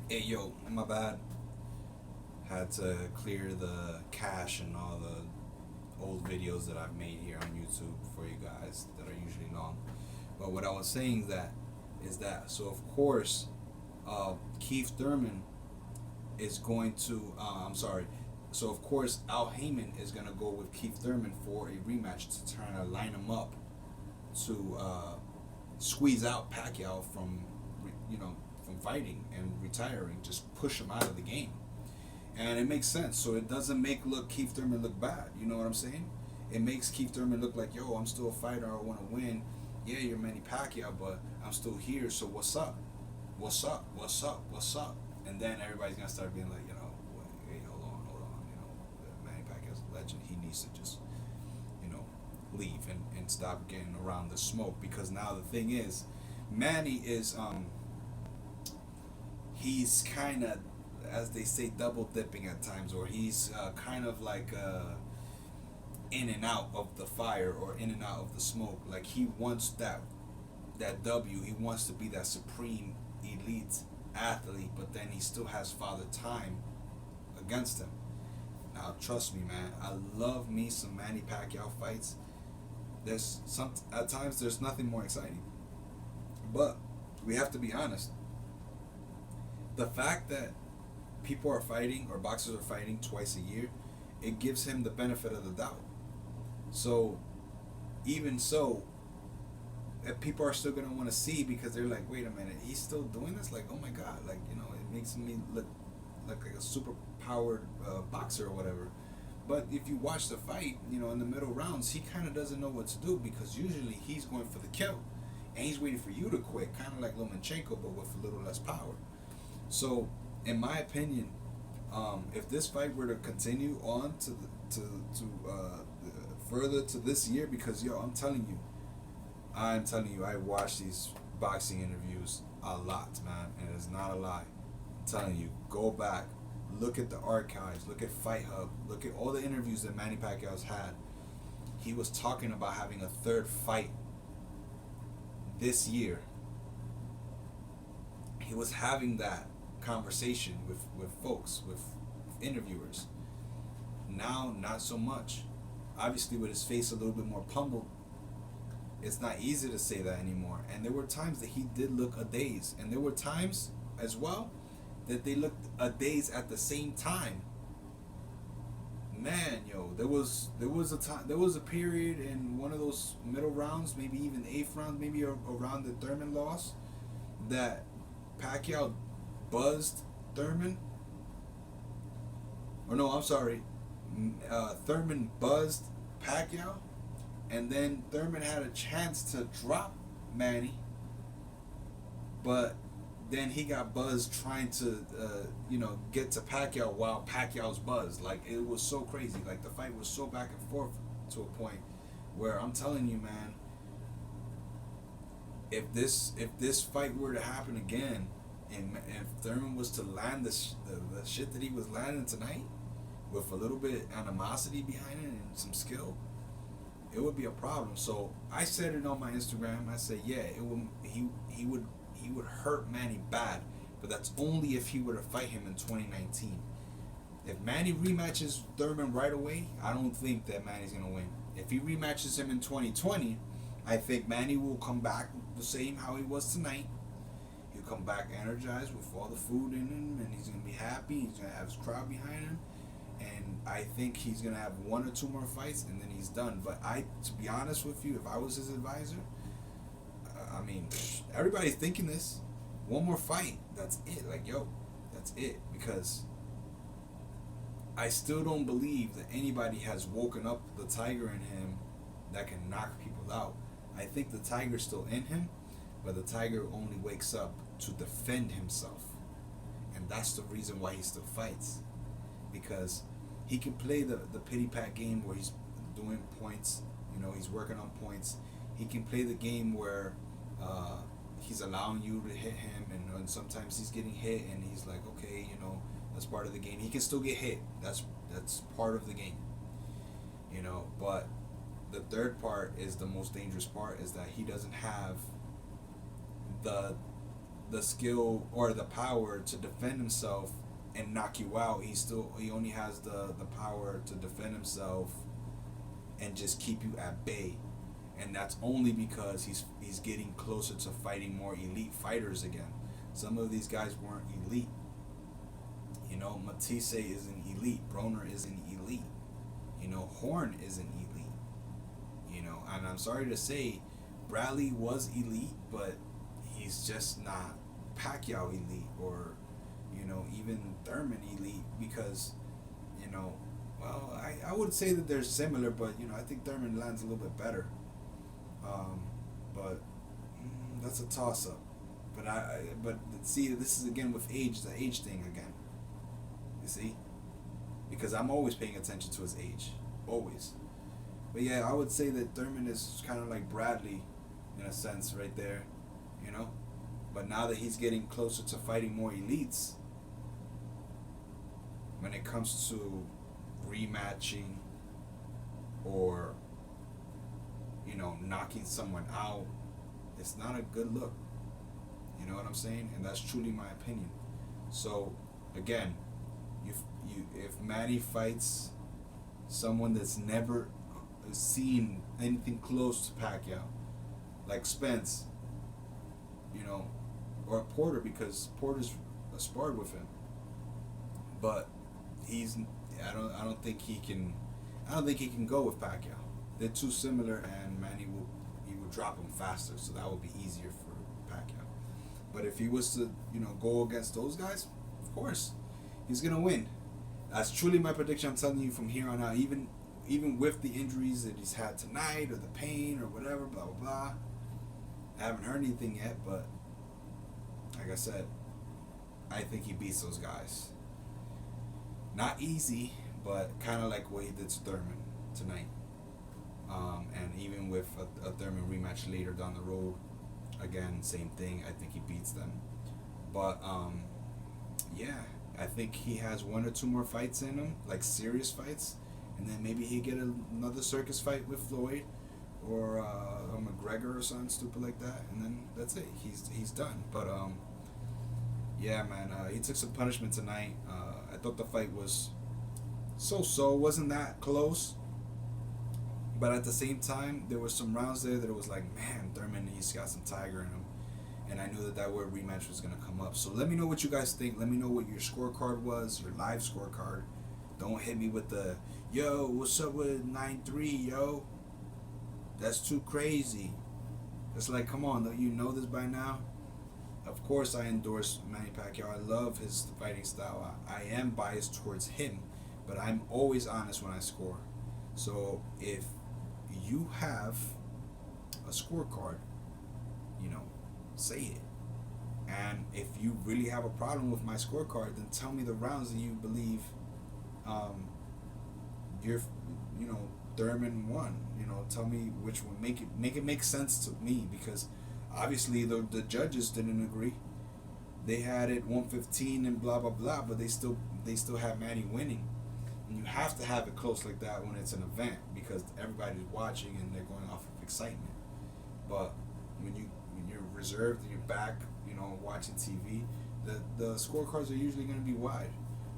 Hey yo, my bad. Had to clear the cache and all the old videos that I've made here on YouTube for you guys that are usually long. But what I was saying is that so of course, Keith Thurman is going to. I'm sorry. So of course Al Heyman is gonna go with Keith Thurman for a rematch to try to line him up to squeeze out Pacquiao from from fighting and retiring, just push him out of the game. And it makes sense. So it doesn't make look Keith Thurman look bad. You know what I'm saying? It makes Keith Thurman look like, yo, I'm still a fighter. I want to win. Yeah, you're Manny Pacquiao, but I'm still here. So what's up? What's up? What's up? What's up? And then everybody's gonna start being like, hey, hold on. Manny Pacquiao's a legend. He needs to just, leave and stop getting around the smoke, because now the thing is, Manny is he's kind of, as they say, double dipping at times, or he's kind of like in and out of the fire or in and out of the smoke. Like he wants that W. He wants to be that supreme elite athlete, but then he still has Father Time against him. Now, trust me, man. I love me some Manny Pacquiao fights. There's some at times there's nothing more exciting, but we have to be honest. The fact that people are fighting or boxers are fighting twice a year, it gives him the benefit of the doubt. So even so, if people are still gonna want to see, because they're like, wait a minute, he's still doing this. Like, oh my god, like it makes me look like a super powered boxer or whatever. But if you watch the fight, in the middle rounds, he kind of doesn't know what to do, because usually he's going for the kill, and he's waiting for you to quit, kind of like Lomachenko, but with a little less power. So, in my opinion, if this fight were to continue on further to this year, because I'm telling you, I watch these boxing interviews a lot, man, and it's not a lie. I'm telling you, go back, look at the archives, look at Fight Hub, look at all the interviews that Manny Pacquiao's had. He was talking about having a third fight this year. He was having that conversation with folks, with interviewers. Now, not so much. Obviously, with his face a little bit more pummeled, it's not easy to say that anymore. And there were times that he did look a daze, and there were times as well that they looked a daze at the same time. Man, yo, there was a period in one of those middle rounds, maybe even the eighth round, maybe around the Thurman loss, that Pacquiao buzzed Thurman. Or no, I'm sorry, Thurman buzzed Pacquiao, and then Thurman had a chance to drop Manny, but then he got buzzed trying to, get to Pacquiao while Pacquiao's buzzed. Like, it was so crazy. Like, the fight was so back and forth to a point where I'm telling you, man, if this fight were to happen again, and if Thurman was to land the shit that he was landing tonight, with a little bit of animosity behind it and some skill, it would be a problem. So I said it on my Instagram. I said, yeah, it would. He would hurt Manny bad, but that's only if he were to fight him in 2019. If Manny rematches Thurman right away, I don't think that Manny's gonna win. If he rematches him in 2020, I think Manny will come back the same how he was tonight. He'll come back energized with all the food in him, and he's gonna be happy. He's gonna have his crowd behind him, and I think he's gonna have one or two more fights, and then he's done. But to be honest with you, if I was his advisor, I mean, everybody's thinking this. One more fight, that's it. Like, yo, that's it. Because I still don't believe that anybody has woken up the tiger in him that can knock people out. I think the tiger's still in him, but the tiger only wakes up to defend himself. And that's the reason why he still fights. Because he can play the pity pat game where he's doing points, he's working on points. He can play the game where he's allowing you to hit him, and sometimes he's getting hit, and he's like, okay, that's part of the game. He can still get hit. That's part of the game. But the third part is the most dangerous part, is that he doesn't have the the skill or the power to defend himself and knock you out. He only has the power to defend himself and just keep you at bay. And that's only because he's getting closer to fighting more elite fighters again. Some of these guys weren't elite. You know, Matisse isn't elite. Broner isn't elite. You know, Horn isn't elite. You know, and I'm sorry to say, Bradley was elite, but he's just not Pacquiao elite, or, you know, even Thurman elite, because, you know, well, I would say that they're similar, but, you know, I think Thurman lands a little bit better. But that's a toss up. But see, this is again with age, the age thing again. You see, because I'm always paying attention to his age, always. But yeah, I would say that Thurman is kind of like Bradley, in a sense, right there, you know. But now that he's getting closer to fighting more elites, when it comes to rematching or, you know, knocking someone out, it's not a good look. You know what I'm saying? And that's truly my opinion. So again, if Manny fights someone that's never seen anything close to Pacquiao, like Spence, you know, or Porter, because Porter's sparred with him, but I don't think he can go with Pacquiao. They're too similar, and Manny will drop him faster, so that would be easier for Pacquiao. But if he was to, you know, go against those guys, of course, he's gonna win. That's truly my prediction. I'm telling you from here on out. Even with the injuries that he's had tonight, or the pain, or whatever, blah blah blah. I haven't heard anything yet, but like I said, I think he beats those guys. Not easy, but kind of like what he did to Thurman tonight. And even with a Thurman rematch later down the road, again, same thing. I think he beats them. But yeah, I think he has one or two more fights in him, like serious fights, and then maybe he get another circus fight with Floyd or a McGregor or something stupid like that, and then that's it. He's done. But yeah, man, he took some punishment tonight. I thought the fight was so wasn't that close. But at the same time, there were some rounds there that it was like, man, Thurman, he's got some tiger in him. And I knew that word rematch was going to come up. So let me know what you guys think. Let me know what your scorecard was, your live scorecard. Don't hit me with the, yo, what's up with 9-3, yo? That's too crazy. It's like, come on, don't you know this by now? Of course I endorse Manny Pacquiao. I love his fighting style. I am biased towards him, but I'm always honest when I score. So if you have a scorecard, you know, say it. And if you really have a problem with my scorecard, then tell me the rounds that you believe you're, you know, Thurman won. You know, tell me which one. Make it make sense to me, because obviously the judges didn't agree. They had it 115 and blah blah blah, but they still have Manny winning. And you have to have it close like that when it's an event, because everybody's watching and they're going off of excitement. But when you're reserved and you're back, you know, watching TV, the scorecards are usually going to be wide.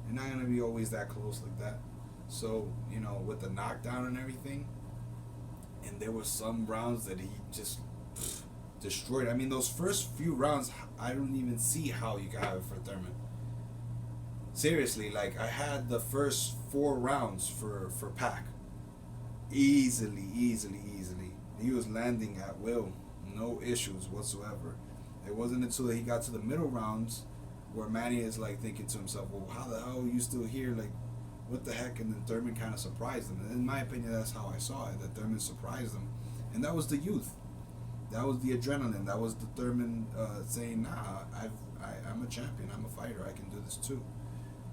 They're not going to be always that close like that. So, you know, with the knockdown and everything, and there were some rounds that he just destroyed. I mean, those first few rounds, I don't even see how you can have it for Thurman. Seriously, like, I had the first 4 rounds for Pac. Easily. He was landing at will. No issues whatsoever. It wasn't until he got to the middle rounds where Manny is like thinking to himself, well, how the hell are you still here? Like, what the heck? And then Thurman kind of surprised him. And in my opinion, that's how I saw it, that Thurman surprised him. And that was the youth. That was the adrenaline. That was the Thurman saying, nah, I'm a champion. I'm a fighter. I can do this too.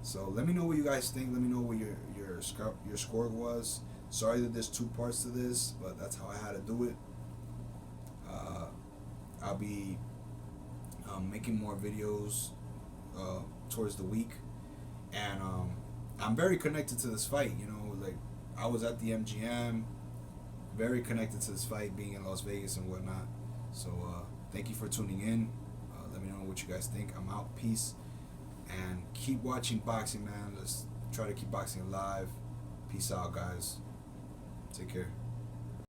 So let me know what you guys think. Let me know what your score was. Sorry that there's 2 parts to this, but that's how I had to do it. I'll be making more videos towards the week, and I'm very connected to this fight. You know, like, I was at the MGM, very connected to this fight, being in Las Vegas and whatnot. So thank you for tuning in. Let me know what you guys think. I'm out. Peace. And keep watching boxing, man. Let's try to keep boxing alive. Peace out, guys. Take care.